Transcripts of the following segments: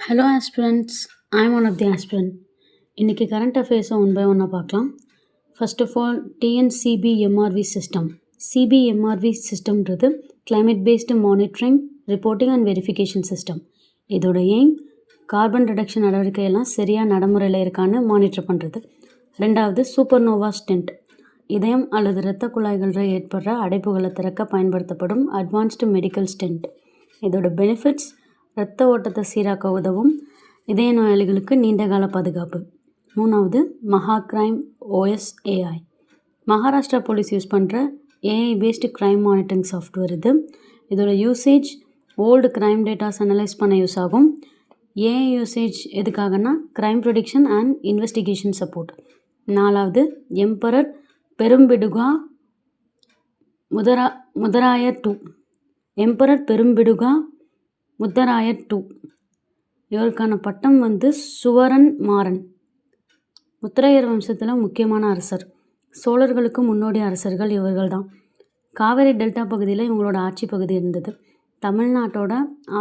Hello aspirants, I am one of the aspirant. இன்னைக்கு current அஃபேர்ஸை one by ஒன்னாக பார்க்கலாம். First of all TNCBMRV system. CBMRV சிஸ்டம்ன்றது climate based monitoring, reporting and verification system. இதோட aim carbon reduction நடவடிக்கையெல்லாம் சரியாக நடைமுறையில் இருக்கான்னு மானிட்டர் பண்ணுறது. ரெண்டாவது சூப்பர்னோவா ஸ்டென்ட். இதயம் அல்லது இரத்த குழாய்களில் ஏற்படுற அடைப்புகளை திறக்க பயன்படுத்தப்படும் அட்வான்ஸ்டு மெடிக்கல் ஸ்டென்ட். இதோட பெனிஃபிட்ஸ் இரத்த ஓட்டத்தை சீராக்க உதவும், இதய நோயாளிகளுக்கு நீண்டகால பாதுகாப்பு. மூணாவது MahaCrime OS AI. Maharashtra police use பண்ணுற AI based crime monitoring software இது. இதோட usage old crime datas analyse பண்ண யூஸ் ஆகும். ஏஐ யூசேஜ் எதுக்காகனா crime prediction and investigation support. நாலாவது எம்பரர் பெரும்பிடுகா முதராயர் 2. எம்பரர் பெரும்பிடுகா முத்தராயர் 2. இவருக்கான பட்டம் சுவரன் மாறன். முத்தரையர் வம்சத்தில் முக்கியமான அரசர். சோழர்களுக்கு முன்னோடி அரசர்கள் இவர்கள் தான். காவேரி டெல்டா பகுதியில் இவங்களோட ஆட்சி பகுதி இருந்தது. தமிழ்நாட்டோட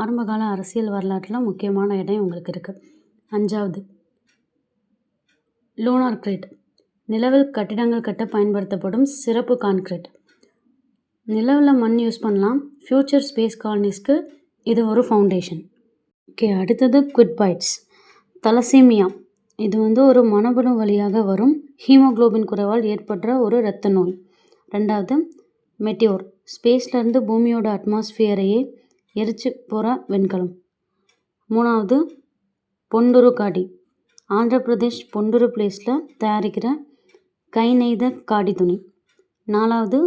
ஆரம்பகால அரசியல் வரலாற்றில் முக்கியமான இடம் இவங்களுக்கு இருக்குது. அஞ்சாவது லூனார் கிரேட். நிலவில் கட்டிடங்கள் கட்ட பயன்படுத்தப்படும் சிறப்பு கான்கிரீட். நிலவில் மண் யூஸ் பண்ணலாம். ஃப்யூச்சர் ஸ்பேஸ் காலனிஸ்க்கு இது ஒரு ஃபவுண்டேஷன். ஓகே, அடுத்தது குவிட்பைட்ஸ். தலசீமியா. இது ஒரு மரபணு வழியாக வரும் ஹீமோக்ளோபின் குறைவால் ஏற்படுற ஒரு இரத்த நோய். ரெண்டாவது மெட்டியோர். ஸ்பேஸ்லேருந்து பூமியோட அட்மாஸ்ஃபியரையே எரிச்சு போகிற விண்கலம். மூணாவது பொண்டுரு காடி. ஆந்திர பிரதேஷ் பொண்டுரு பிளேஸில் தயாரிக்கிற கை நெய்த காடி துணி. நாலாவது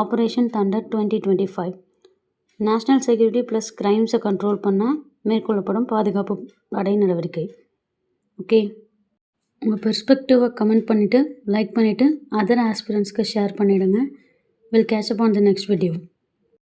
operation thunder 2025. National security plus க்ரைம்ஸை கண்ட்ரோல் பண்ண மேற்கொள்ளப்படும் பாதுகாப்பு படை நடவடிக்கை. ஓகே, உங்கள் பெர்ஸ்பெக்டிவை கமெண்ட் பண்ணிவிட்டு லைக் பண்ணிவிட்டு அதர் ஆஸ்பிரண்ட்ஸ்க்கு ஷேர் பண்ணிவிடுங்க. Will catch up on the next video.